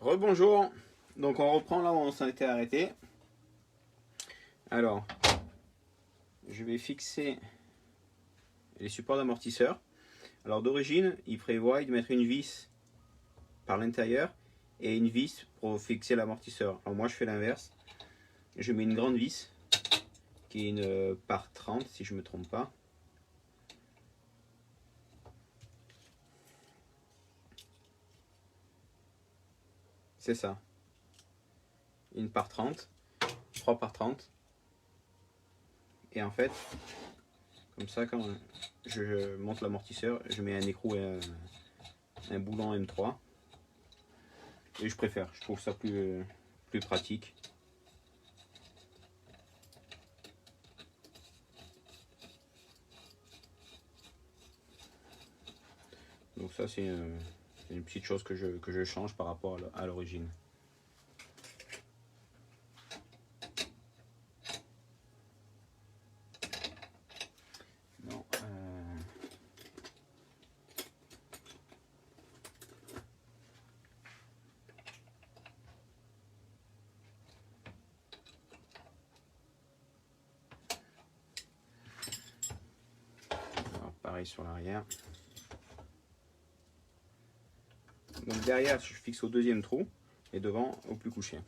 Rebonjour, donc on reprend là où on s'en était arrêté. Alors, je vais fixer les supports d'amortisseur. Alors d'origine, il prévoit de mettre une vis par l'intérieur et une vis pour fixer l'amortisseur. Alors moi je fais l'inverse, je mets une grande vis qui est une par 30 si je ne me trompe pas. C'est ça, une par 30, 3 par 30. Et en fait, comme ça, quand je monte l'amortisseur, je mets un écrou et un boulon M3. Et je préfère, je trouve ça plus pratique. Donc ça c'est une petite chose que je change par rapport à l'origine. Pareil sur l'arrière. Donc derrière je fixe au deuxième trou et devant au plus couché.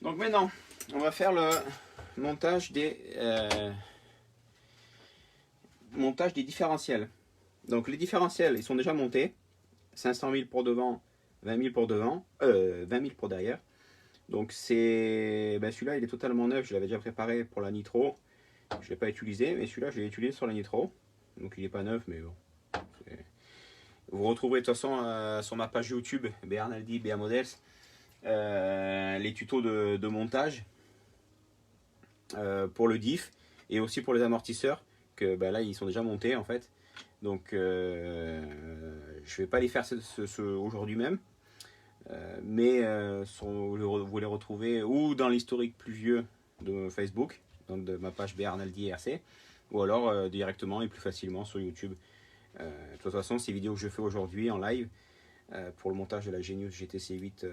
Donc maintenant, on va faire le montage des différentiels. Donc les différentiels, ils sont déjà montés. 500 000 pour devant, 20 000 pour devant, 20 000 pour derrière. Donc c'est, celui-là, il est totalement neuf. Je l'avais déjà préparé pour la nitro. Je ne l'ai pas utilisé, mais celui-là, je l'ai utilisé sur la nitro. Donc il n'est pas neuf, mais bon. Vous retrouverez de toute façon sur ma page YouTube, Bernaldi BA Models, les tutos de montage pour le diff et aussi pour les amortisseurs que là ils sont déjà montés en fait. Donc je vais pas les faire aujourd'hui même, mais vous les retrouvez ou dans l'historique plus vieux de Facebook, donc de ma page Bernaldi RC, ou alors directement et plus facilement sur YouTube. De toute façon, ces vidéos que je fais aujourd'hui en live pour le montage de la Genius GTC 8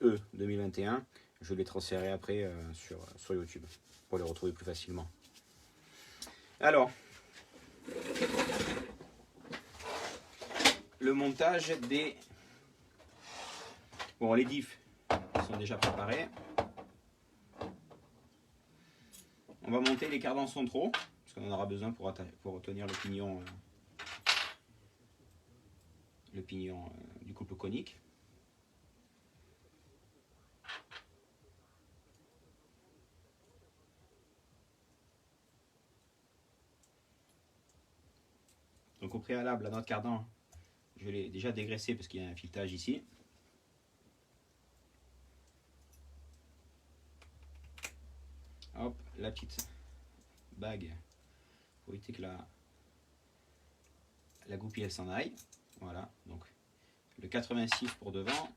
E 2021, je les transférerai après sur YouTube pour les retrouver plus facilement. Alors, le montage des... Bon, les diffs sont déjà préparés. On va monter les cardans centraux, parce qu'on en aura besoin pour retenir le pignon du couple conique. Donc au préalable, à notre cardan, je l'ai déjà dégraissé parce qu'il y a un filetage ici. Hop, la petite bague pour éviter que la goupille elle s'en aille. Voilà, donc le 86 pour devant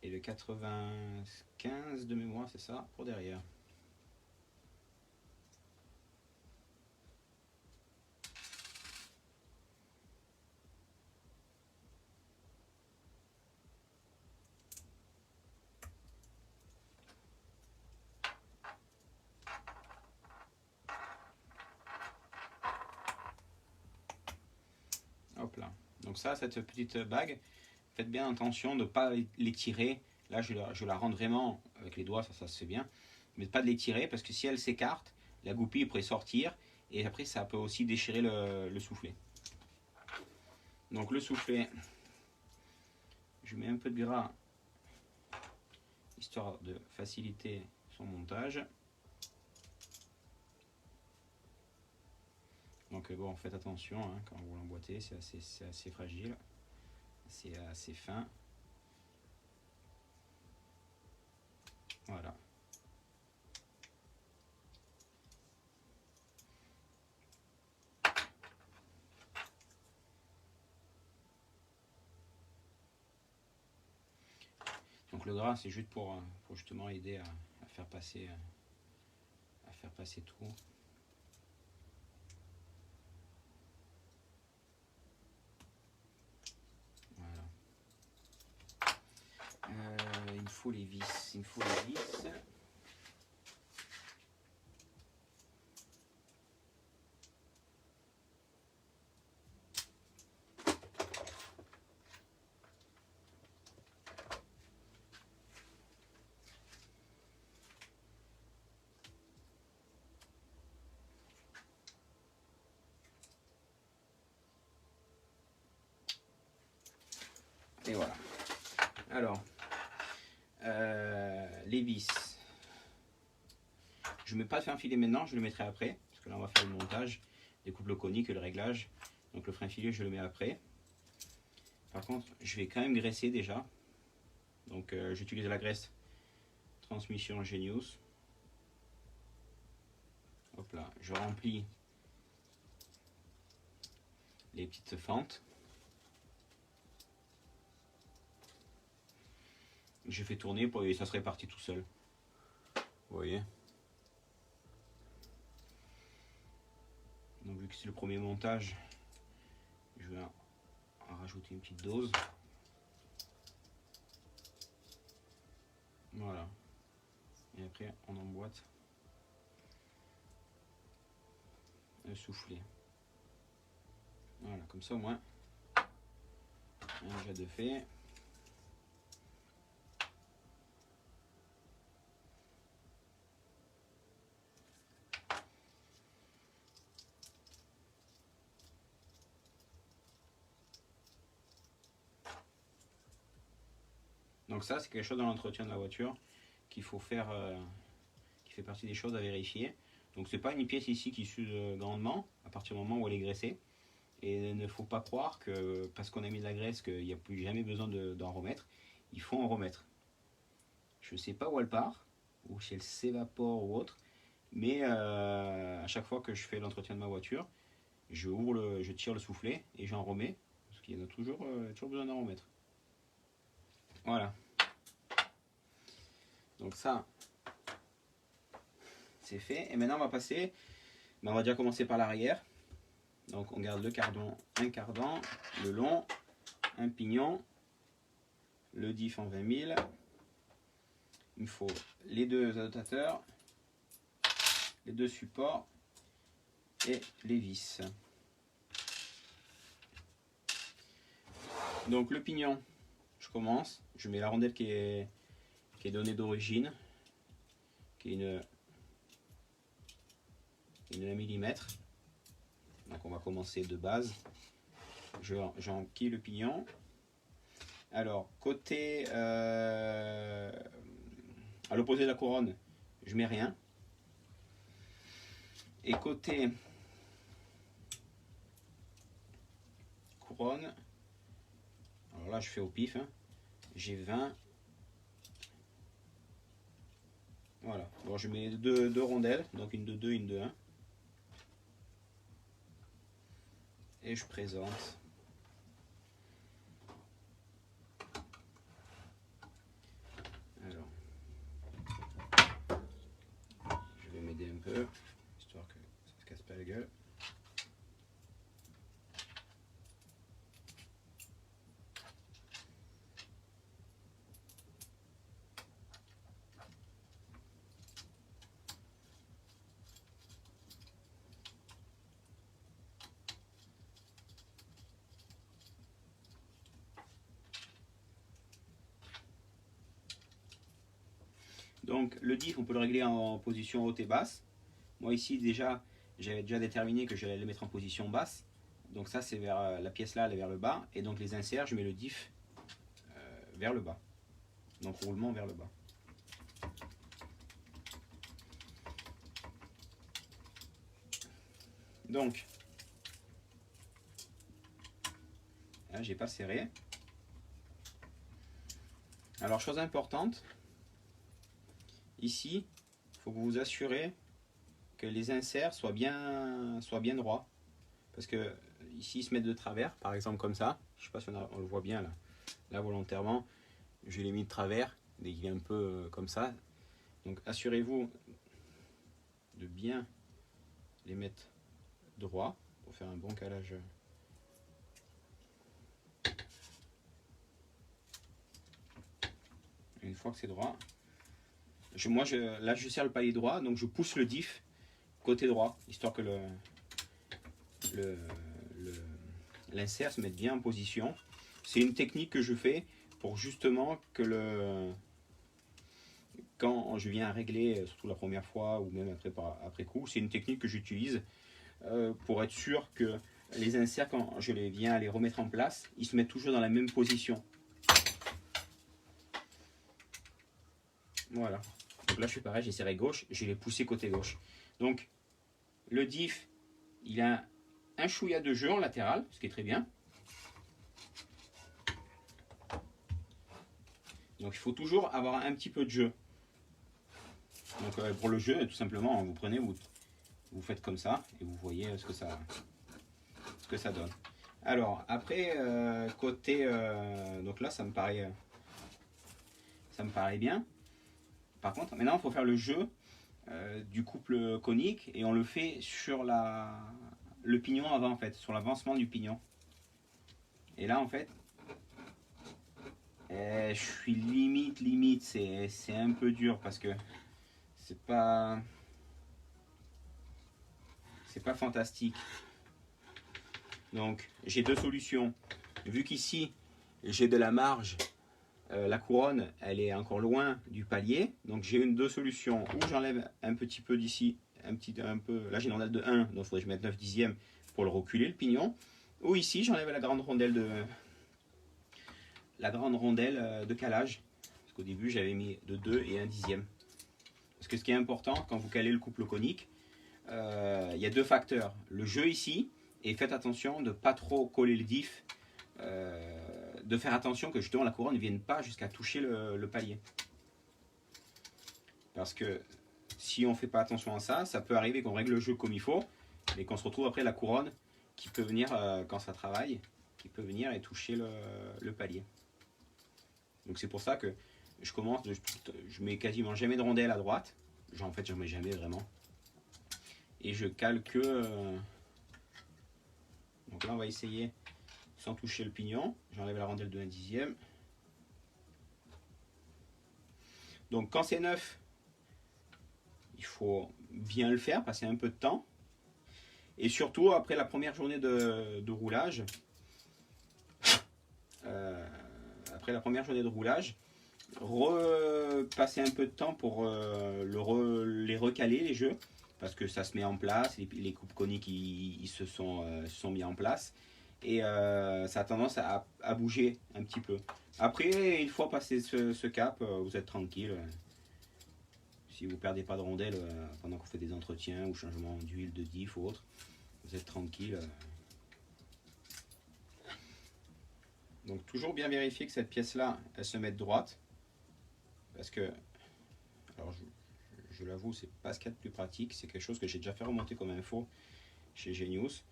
et le 95 de mémoire, c'est ça, pour derrière. Hop là. Donc ça, cette petite bague, faites bien attention de ne pas les tirer. Là, je la rentre vraiment avec les doigts, ça se fait bien. Mais pas de les tirer parce que si elle s'écarte, la goupille pourrait sortir et après ça peut aussi déchirer le soufflet. Donc le soufflet, je mets un peu de gras histoire de faciliter son montage. Donc bon, faites attention hein, quand vous l'emboîtez, c'est assez fragile, c'est assez fin. Voilà. Donc le gras, c'est juste pour justement aider à faire passer tout. Voilà. Il me faut les vis. Il me faut les vis. Et voilà. Alors, les vis. Je ne mets pas de frein filet maintenant, je le mettrai après. Parce que là, on va faire le montage, découpe le conique et le réglage. Donc le frein filet, je le mets après. Par contre, je vais quand même graisser déjà. Donc j'utilise la graisse Transmission Genius. Hop là, je remplis les petites fentes. Je fais tourner et ça se répartit tout seul. Vous voyez. Donc vu que c'est le premier montage, je vais en rajouter une petite dose. Voilà. Et après on emboîte un soufflet. Voilà, comme ça au moins un jet de fait. Donc ça, c'est quelque chose dans l'entretien de la voiture qu'il faut faire, qui fait partie des choses à vérifier. Donc c'est pas une pièce ici qui s'use grandement à partir du moment où elle est graissée. Et il ne faut pas croire que parce qu'on a mis de la graisse qu'il n'y a plus jamais besoin d'en remettre. Il faut en remettre. Je ne sais pas où elle part, ou si elle s'évapore ou autre, mais à chaque fois que je fais l'entretien de ma voiture, je tire le soufflet et j'en remets, parce qu'il y en a toujours besoin d'en remettre. Voilà. Donc ça, c'est fait. Et maintenant on va passer, on va déjà commencer par l'arrière. Donc on garde le cardan, un cardan, le long, un pignon, le diff en 20 000. Il me faut les deux adaptateurs, les deux supports et les vis. Donc le pignon, je commence. Je mets la rondelle qui est donnée d'origine, qui est une 1 mm. Donc on va commencer de base. J'enquille le pignon. Alors côté à l'opposé de la couronne, je mets rien. Et côté couronne, alors là je fais au pif, hein, j'ai 20. Voilà, bon, je mets deux rondelles, donc une de 2, une de 1. Et je présente. Alors, je vais m'aider un peu, histoire que ça ne se casse pas la gueule. Donc le diff, on peut le régler en position haute et basse. Moi ici déjà, j'avais déjà déterminé que j'allais le mettre en position basse. Donc ça c'est vers la pièce là, elle est vers le bas. Et donc les inserts, je mets le diff vers le bas. Donc roulement vers le bas. Donc, là j'ai pas serré. Alors chose importante, ici, il faut que vous vous assurez que les inserts soient bien droits. Parce que ici, ils se mettent de travers, par exemple comme ça. Je ne sais pas si on le voit bien là. Là, volontairement, je l'ai mis de travers. Il est un peu comme ça. Donc, assurez-vous de bien les mettre droits pour faire un bon calage. Une fois que c'est droit, là je serre le palier droit, donc je pousse le diff côté droit, histoire que l'insert se mette bien en position. C'est une technique que je fais pour justement que quand je viens à régler, surtout la première fois ou même après coup, c'est une technique que j'utilise pour être sûr que les inserts, quand je viens à les remettre en place, ils se mettent toujours dans la même position. Voilà. Donc là je fais pareil, j'ai serré gauche, je l'ai poussé côté gauche. Donc le diff, il a un chouïa de jeu en latéral, ce qui est très bien. Donc il faut toujours avoir un petit peu de jeu. Donc pour le jeu, tout simplement, vous prenez, vous faites comme ça et vous voyez ce que ça donne. Alors après, côté, donc là ça me paraît bien. Par contre, maintenant il faut faire le jeu du couple conique et on le fait sur le pignon avant en fait, sur l'avancement du pignon. Et là en fait, je suis limite, c'est un peu dur parce que c'est pas fantastique. Donc j'ai deux solutions. Vu qu'ici j'ai de la marge, la couronne elle est encore loin du palier, donc j'ai deux solutions. Ou j'enlève un petit peu d'ici, un peu, là j'ai une rondelle de 1, donc il faudrait que je mette 9 dixièmes pour le reculer le pignon. Ou ici j'enlève la grande rondelle de calage, parce qu'au début j'avais mis de 2 et 1 dixième. Parce que ce qui est important quand vous calez le couple conique, il y a deux facteurs. Le jeu ici, et faites attention de ne pas trop coller le diff, de faire attention que justement la couronne ne vienne pas jusqu'à toucher le palier. Parce que si on ne fait pas attention à ça, ça peut arriver qu'on règle le jeu comme il faut, mais qu'on se retrouve après la couronne qui peut venir, quand ça travaille, qui peut venir et toucher le palier. Donc c'est pour ça que je mets quasiment jamais de rondelle à droite. En fait, j'en mets jamais vraiment. Et je cale que... donc là, on va essayer sans toucher le pignon. J'enlève la rondelle de 1 dixième. Donc quand c'est neuf, il faut bien le faire, passer un peu de temps. Et surtout, après la première journée de roulage, repasser un peu de temps pour les recaler, les jeux, parce que ça se met en place, les coupes coniques ils se sont mis en place, et ça a tendance à bouger un petit peu. Après, une fois passé ce cap, vous êtes tranquille. Si vous ne perdez pas de rondelles pendant que vous faites des entretiens ou changement d'huile, de diff ou autre, vous êtes tranquille. Donc toujours bien vérifier que cette pièce-là, elle se mette droite. Parce que, alors je l'avoue, c'est pas ce qu'il y a de plus pratique. C'est quelque chose que j'ai déjà fait remonter comme info chez Genius.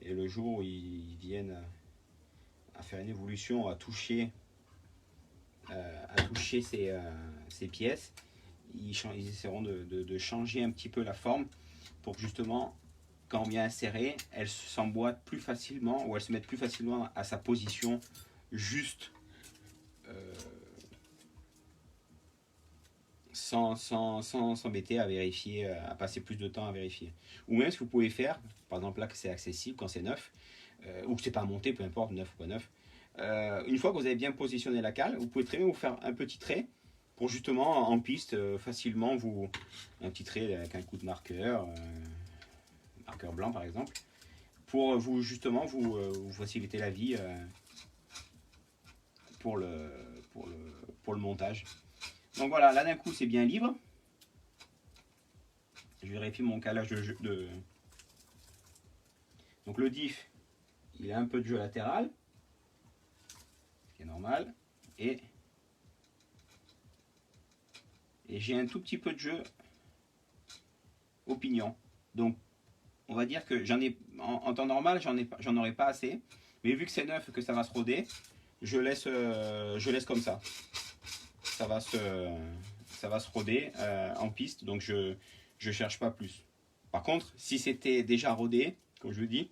Et le jour où ils viennent à faire une évolution, à toucher ces pièces, ils essaieront de changer un petit peu la forme pour que justement, quand on vient insérer, elle s'emboîte plus facilement ou elle se mette plus facilement à sa position juste, sans s'embêter à vérifier, à passer plus de temps à vérifier. Ou même ce que vous pouvez faire, par exemple là que c'est accessible quand c'est neuf, ou que c'est pas monté, peu importe, neuf ou pas neuf, une fois que vous avez bien positionné la cale, vous pouvez très bien vous faire un petit trait pour justement en piste facilement un petit trait avec un coup de marqueur, marqueur blanc par exemple, pour vous justement vous faciliter la vie pour le montage. Donc voilà, là d'un coup c'est bien libre. Je vérifie mon calage de... Donc le diff, il a un peu de jeu latéral, ce qui est normal, et et j'ai un tout petit peu de jeu au pignon. Donc on va dire que j'en ai en temps normal, j'en aurais pas assez. Mais vu que c'est neuf, que ça va se roder, je laisse comme ça. Ça va se roder en piste, donc je cherche pas plus. Par contre, si c'était déjà rodé, comme je vous dis,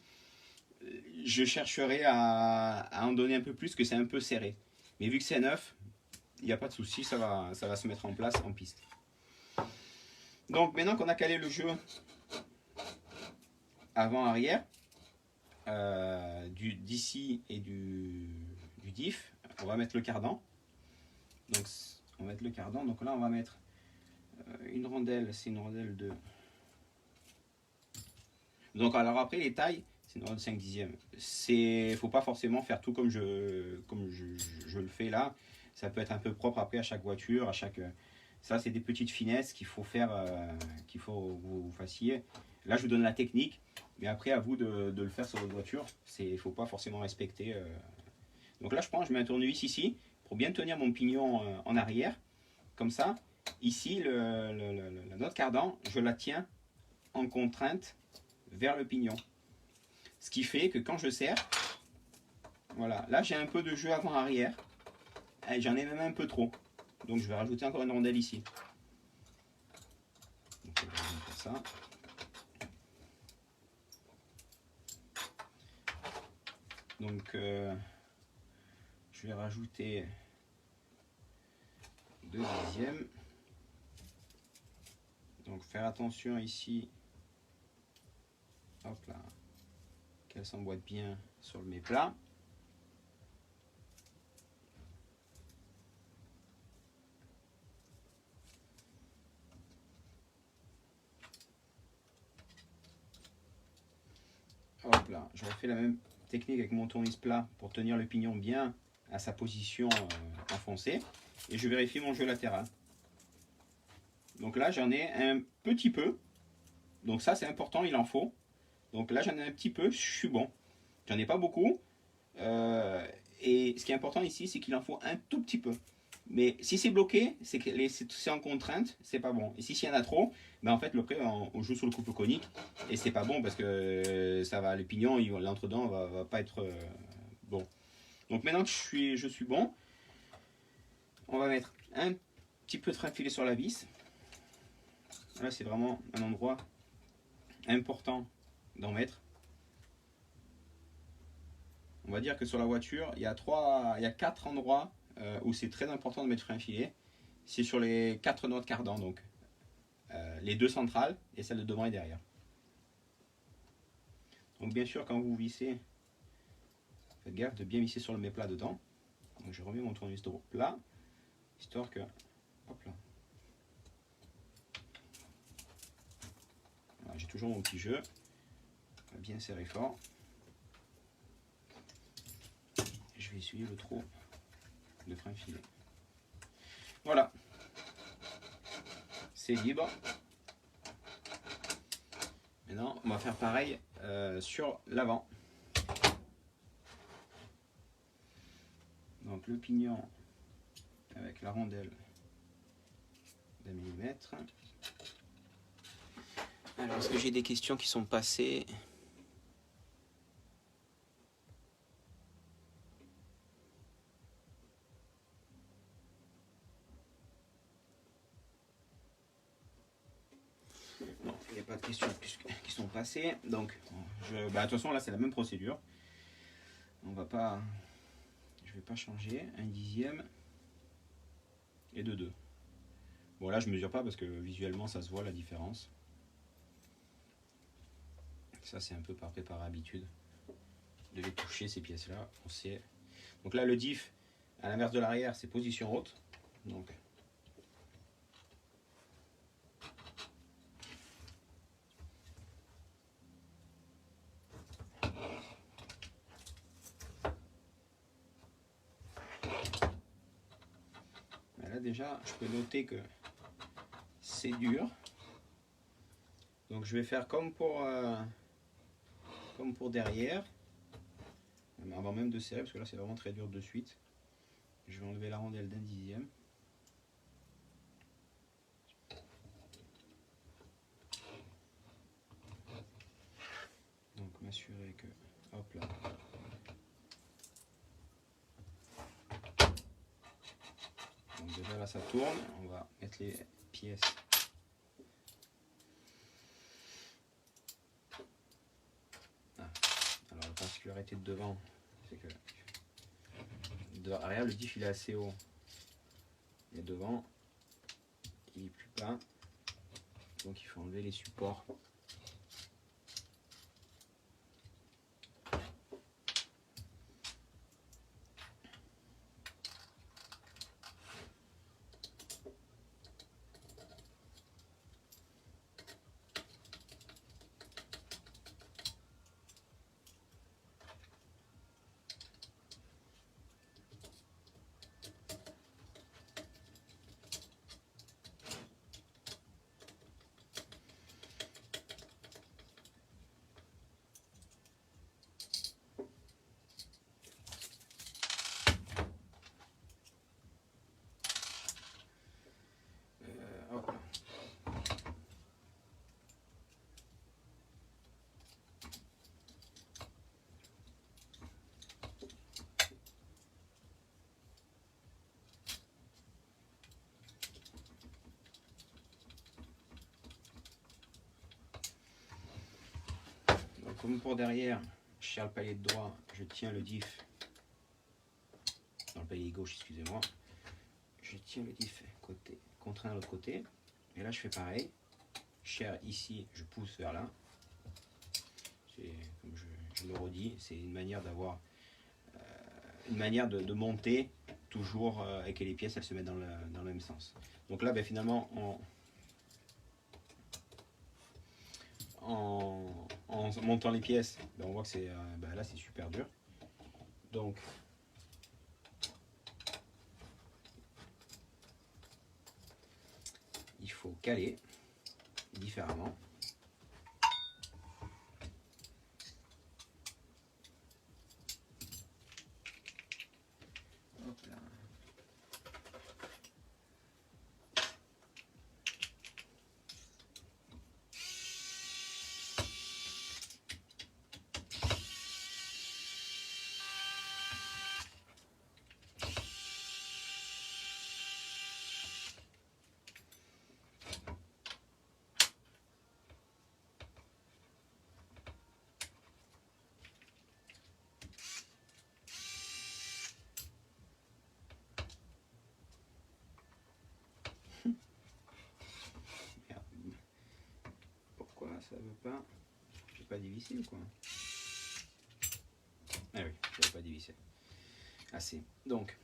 je chercherais à en donner un peu plus, que c'est un peu serré. Mais vu que c'est neuf, il n'y a pas de souci, ça va se mettre en place en piste. Donc maintenant qu'on a calé le jeu avant-arrière, d'ici et du diff, on va mettre le cardan. Donc on va mettre le cardan. Donc là on va mettre une rondelle, c'est une rondelle de. Donc alors après les tailles, c'est une rondelle de 5 dixièmes. Faut pas forcément faire tout comme je le fais là. Ça peut être un peu propre après à chaque voiture, à chaque. Ça c'est des petites finesses qu'il faut faire, qu'il faut vous fassiez. Là je vous donne la technique, mais après à vous de le faire sur votre voiture. Il faut pas forcément respecter. Donc là je mets un tournevis ici pour bien tenir mon pignon en arrière. Comme ça, ici la note cardan, je la tiens en contrainte vers le pignon. Ce qui fait que quand je serre, voilà, là j'ai un peu de jeu avant-arrière. J'en ai même un peu trop. Donc je vais rajouter encore une rondelle ici. Donc, je vais faire ça. Donc je vais rajouter 2 dixièmes. Donc faire attention ici, hop là, qu'elle s'emboîte bien sur le méplat. Hop là, je refais la même technique avec mon tournevis plat pour tenir le pignon bien à sa position enfoncée. Et je vérifie mon jeu latéral. Donc là j'en ai un petit peu. Donc ça c'est important, il en faut. Donc là j'en ai un petit peu, je suis bon. J'en ai pas beaucoup. Et ce qui est important ici, c'est qu'il en faut un tout petit peu. Mais si c'est bloqué, c'est en contrainte, c'est pas bon. Et si s'il y en a trop, ben en fait après on joue sur le couple conique et c'est pas bon parce que ça va, le pignon, l'entre-dent va pas être bon. Donc maintenant que je suis bon, on va mettre un petit peu de frein filé sur la vis. Là c'est vraiment un endroit important d'en mettre. On va dire que sur la voiture, il y a 4 endroits où c'est très important de mettre frein filet. C'est sur les 4 notes cardan, donc les 2 centrales et celle de devant et derrière. Donc bien sûr quand vous vissez, faites gaffe de bien visser sur le méplat dedans. Donc je remets mon tournevis plat, histoire que, hop là. Voilà, j'ai toujours mon petit jeu, bien serré fort. Et je vais essuyer le trou de frein filet. Voilà, c'est libre. Maintenant, on va faire pareil sur l'avant. Donc le pignon avec la rondelle d'un millimètre. Alors, est-ce que j'ai des questions qui sont passées? Non, il n'y a pas de questions qui sont passées. Donc, de toute façon, là, c'est la même procédure. Je ne vais pas changer. 1 dixième et de 2. Bon, là, je ne mesure pas parce que visuellement, ça se voit la différence. Ça, c'est un peu par habitude de les toucher, ces pièces-là. On sait. Donc là, le diff, à l'inverse de l'arrière, c'est position haute. Donc, là, déjà, je peux noter que c'est dur. Donc, je vais faire comme pour derrière. Avant même de serrer, parce que là, c'est vraiment très dur de suite. Je vais enlever la rondelle d'1 dixième. m'assurer que, hop là. Donc déjà là ça tourne, on va mettre les pièces. Ah. Alors la particularité de devant, c'est que derrière le diff il est assez haut. Et devant, il est plus bas. Donc il faut enlever les supports. Hop là. Donc, comme pour derrière, je tire le palier de droit, je tiens le diff dans le palier gauche, excusez-moi. Je tiens le diff côté, contraint de l'autre côté. Et là, je fais pareil. Je serre ici, je pousse vers là. Comme je le redis, c'est une manière d'avoir une manière de monter toujours et que les pièces elles se mettent dans le même sens. Donc là, ben, finalement, en montant les pièces, ben, on voit que c'est ben, là c'est super dur. Donc il faut caler différemment. Hop là. Pourquoi ça veut pas? J'ai pas dévissé ou quoi? Ah oui, je n'avais pas dévissé. Assez. Donc,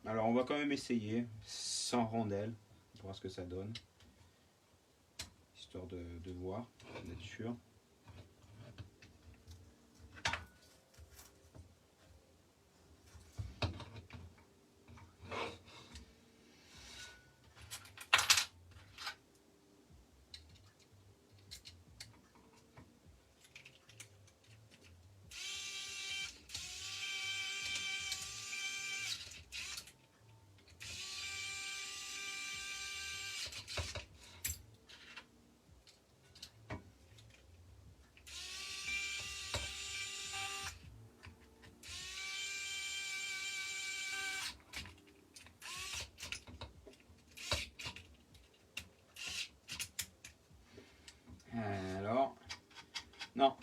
alors on va quand même essayer sans rondelle pour voir ce que ça donne, histoire de voir, d'être sûr. Alors, non.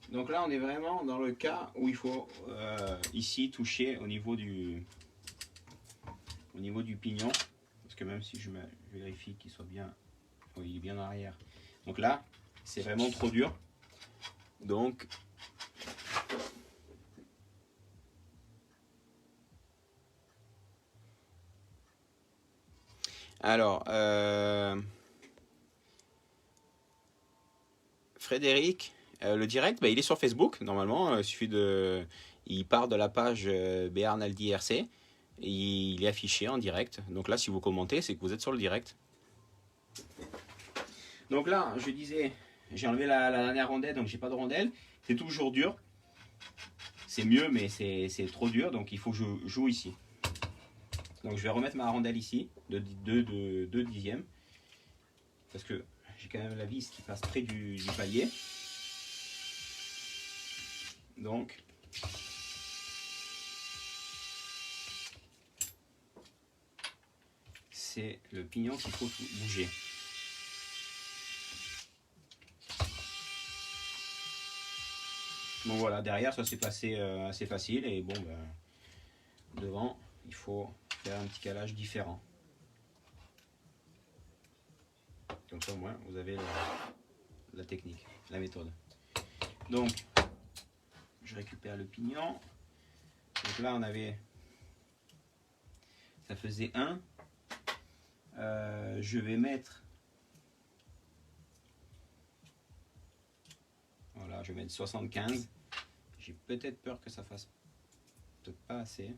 Donc là, on est vraiment dans le cas où il faut ici toucher au niveau du pignon. Parce que même si je vérifie qu'il soit bien, oui, il est bien en arrière. Donc là, c'est vraiment trop dur. Donc, alors, Frédéric, le direct, bah, il est sur Facebook, normalement. Il suffit de... Il part de la page Béarnaldi RC. Et il est affiché en direct. Donc là, si vous commentez, c'est que vous êtes sur le direct. Donc là, je disais, j'ai enlevé la dernière rondelle, donc j'ai pas de rondelle. C'est toujours dur. C'est mieux, mais c'est trop dur. Donc il faut que je joue ici. Donc je vais remettre ma rondelle ici, de 2 dixièmes. Parce que j'ai quand même la vis qui passe près du palier. Donc, c'est le pignon qu'il faut bouger. Bon voilà, derrière ça s'est passé assez facile et bon ben, devant il faut faire un petit calage différent. Comme ça au moins vous avez la technique, la méthode. Donc je récupère le pignon. Donc là on avait, ça faisait 1. Je vais mettre, voilà, je vais mettre 75. J'ai peut-être peur que ça fasse peut-être pas assez.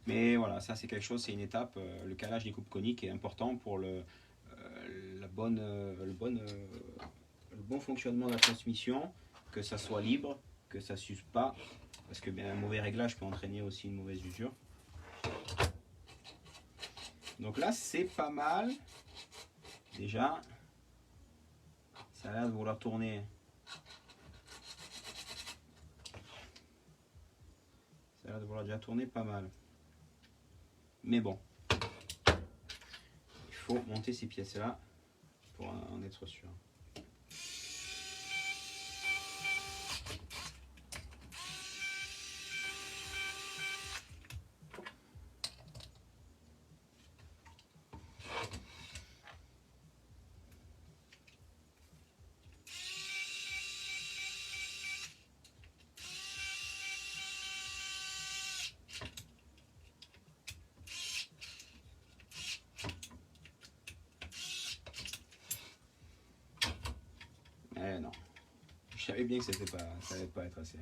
Mais voilà, ça c'est quelque chose, c'est une étape. Le calage des coupes coniques est important pour le bon fonctionnement de la transmission, que ça soit libre, que ça ne s'use pas, parce que bien, un mauvais réglage peut entraîner aussi une mauvaise usure. Donc là c'est pas mal. Déjà, ça a l'air de vouloir tourner. Ça a l'air de vouloir déjà tourner pas mal. Mais bon, il faut monter ces pièces-là pour en être sûr. Non, je savais bien que ça allait pas être assez.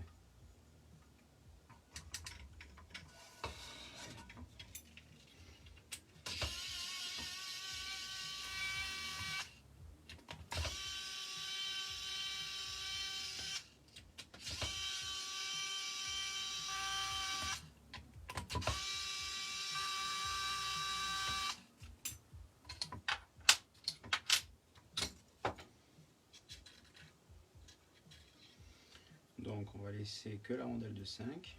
Donc on va laisser que la rondelle de 5.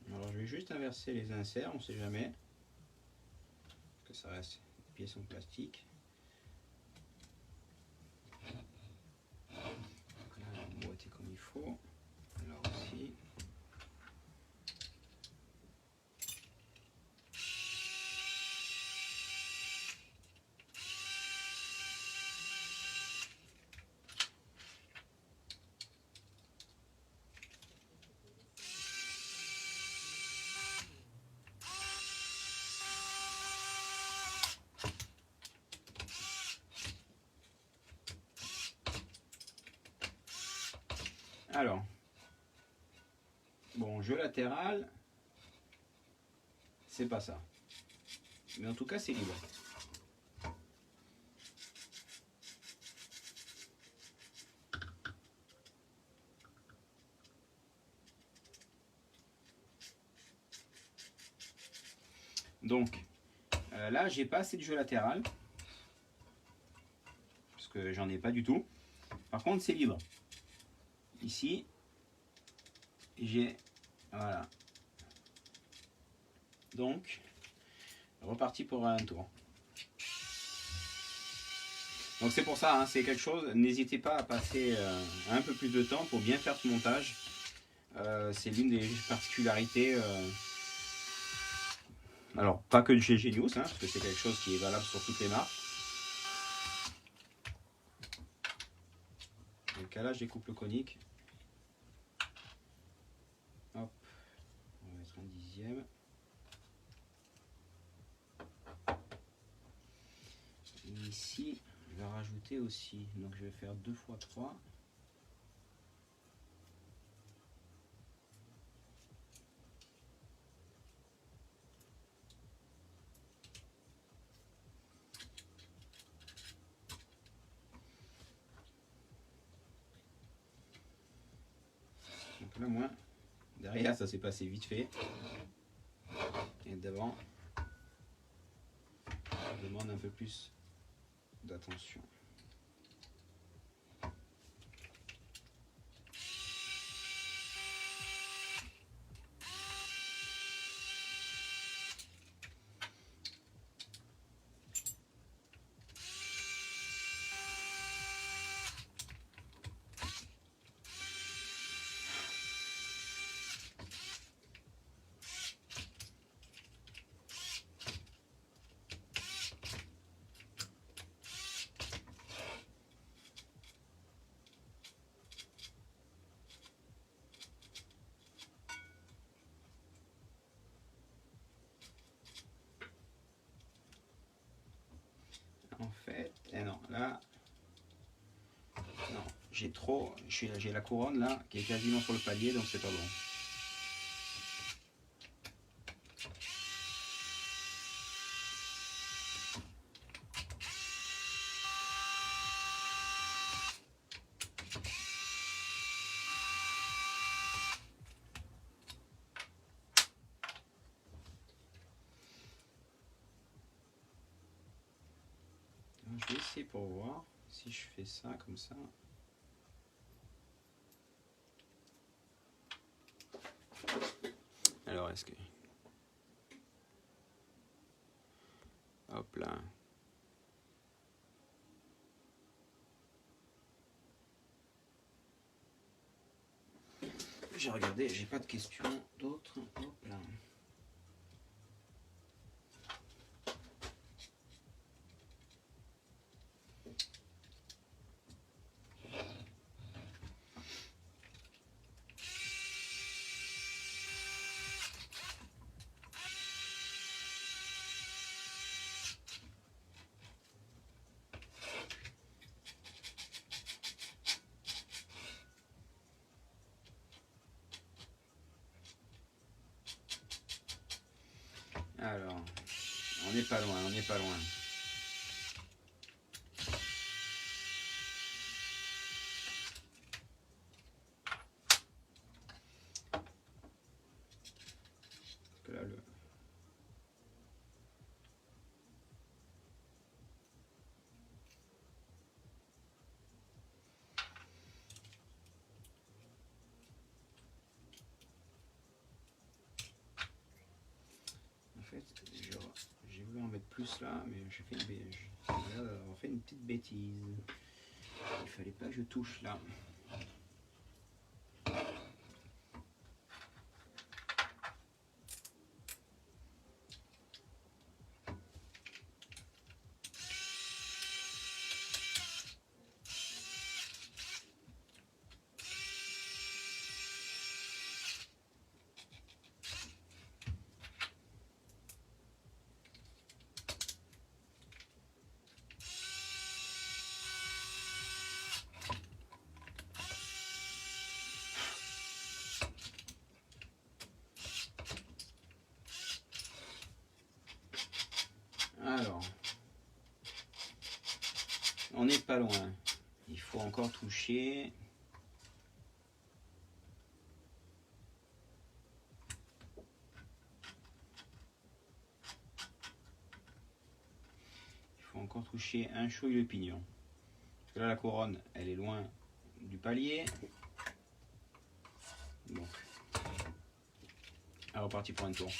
Alors je vais juste inverser les inserts, on ne sait jamais. Parce que ça reste des pièces en plastique. Donc là, emboîter comme il faut. Là aussi. Alors, bon, jeu latéral, c'est pas ça. Mais en tout cas, c'est libre. Donc, là, j'ai pas assez de jeu latéral. Parce que j'en ai pas du tout. Par contre, c'est libre. Ici, j'ai... Voilà. Donc, reparti pour un tour. Donc c'est pour ça, hein, c'est quelque chose, n'hésitez pas à passer un peu plus de temps pour bien faire ce montage. C'est l'une des particularités, alors pas que de chez Genius, hein, parce que c'est quelque chose qui est valable sur toutes les marques. Le calage des couples coniques. Hop, on va mettre un 10e. Et ici, je vais rajouter aussi, donc je vais faire 2 x 3. Là, ça s'est passé vite fait. Et d'avant, on demande un peu plus d'attention. En fait, non, là, non, j'ai la couronne là qui est quasiment sur le palier, donc c'est pas bon. Je vais essayer pour voir si je fais ça comme ça. Alors, est-ce que... Hop là. J'ai regardé, j'ai pas de questions d'autres. Hop là. Alors, on n'est pas loin, on n'est pas loin. Parce que là, En fait, j'ai voulu en mettre plus là, mais j'ai fait on fait une petite bêtise. Il fallait pas que je touche là. Alors, on n'est pas loin. Il faut encore toucher. Il faut encore toucher un chouille le pignon. Parce que là, la couronne, elle est loin du palier. Bon. Alors, reparti pour un tour.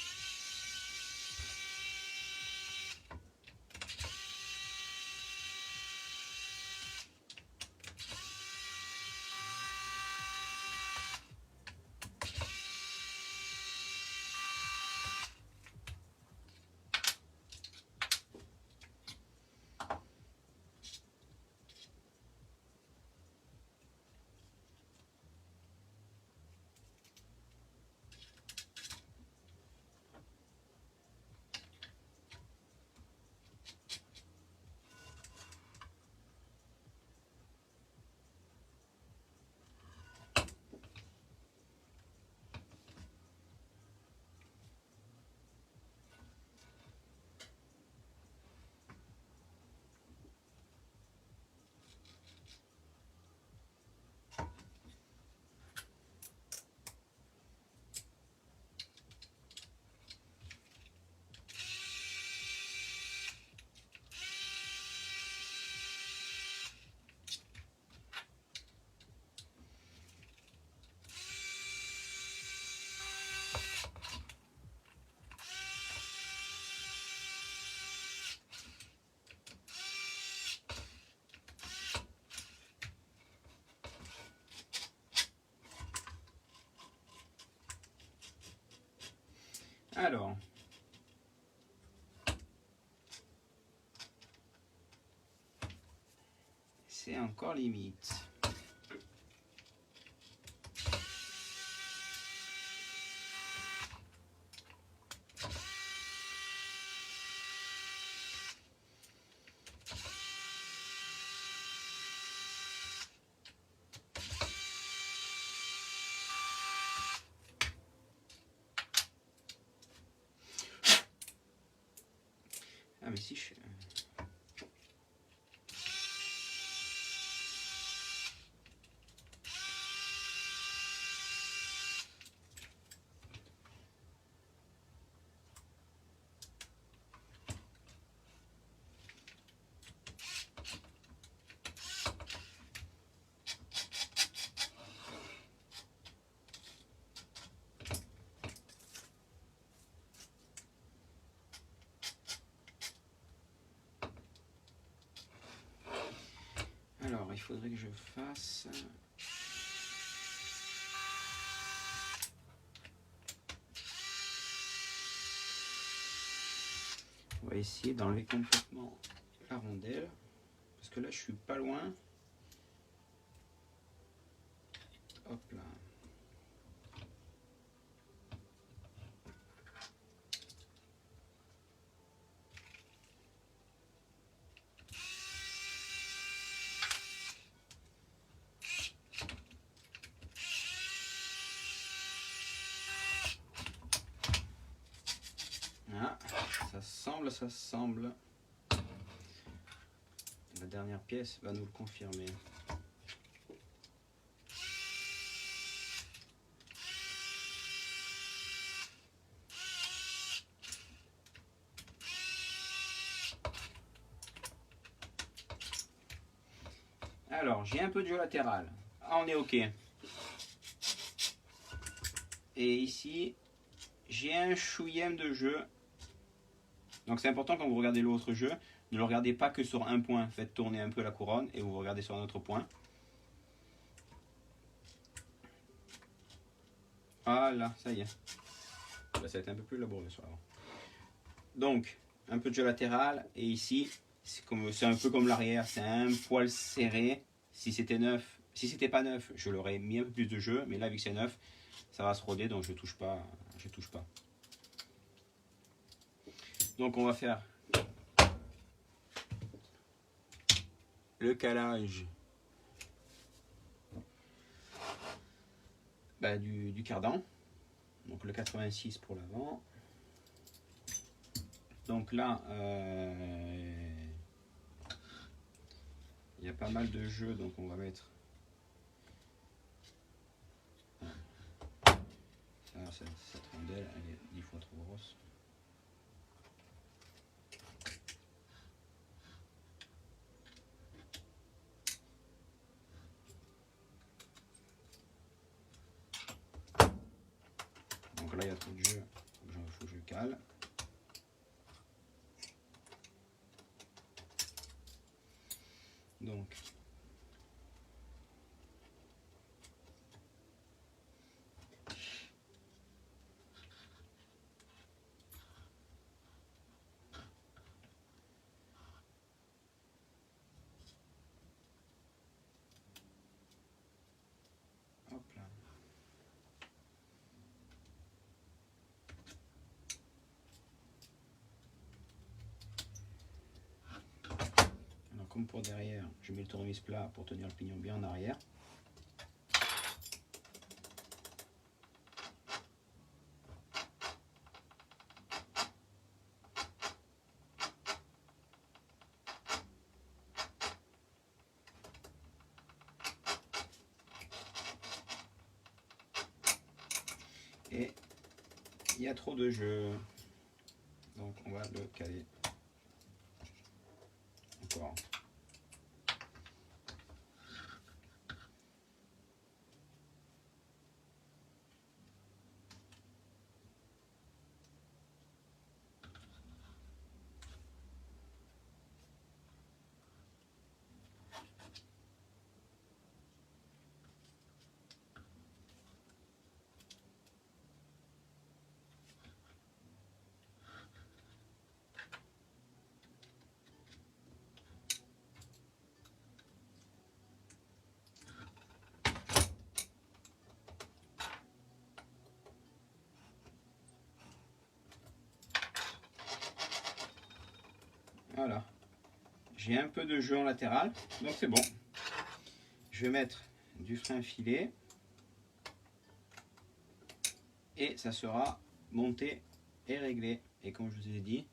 Alors, c'est encore limite. Ah mais si je... Alors, il faudrait que je fasse... On va essayer d'enlever complètement la rondelle. Parce que là, je suis pas loin. Hop là. Ah, ça semble. La dernière pièce va nous le confirmer. Alors, j'ai un peu de jeu latéral. Ah, on est OK. Et ici, j'ai un chouïème de jeu. Donc c'est important quand vous regardez l'autre jeu, ne le regardez pas que sur un point. Faites tourner un peu la couronne et vous regardez sur un autre point. Voilà, ça y est. Là, ça va être un peu plus laborieux sur l'avant. Donc, un peu de jeu latéral. Et ici, c'est un peu comme l'arrière. C'est un poil serré. Si c'était neuf, si c'était pas neuf, je l'aurais mis un peu plus de jeu. Mais là, vu que c'est neuf, ça va se roder. Donc, je touche pas. Je touche pas. Donc, on va faire le calage du cardan. Donc le 86 pour l'avant. Donc là, il y a pas mal de jeux, donc on va mettre... Alors, cette rondelle, elle est 10 fois trop grosse. Donc là, il y a trop de jeu, il faut que je cale. Donc, hop là. Alors, comme pour derrière, je mets le tournevis plat pour tenir le pignon bien en arrière. Et il y a trop de jeu, donc on va le caler encore. Voilà. J'ai un peu de jeu en latéral, donc c'est bon. Je vais mettre du frein filet. Et ça sera monté et réglé. Et comme je vous ai dit,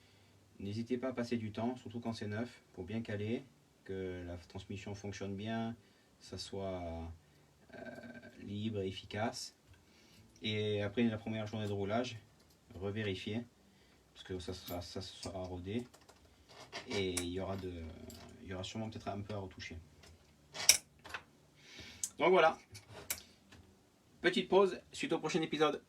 n'hésitez pas à passer du temps, surtout quand c'est neuf, pour bien caler, que la transmission fonctionne bien, ça soit libre et efficace. Et après la première journée de roulage, revérifier, parce que ça sera rodé. Et il y aura sûrement peut-être un peu à retoucher. Donc voilà. Petite pause, suite au prochain épisode.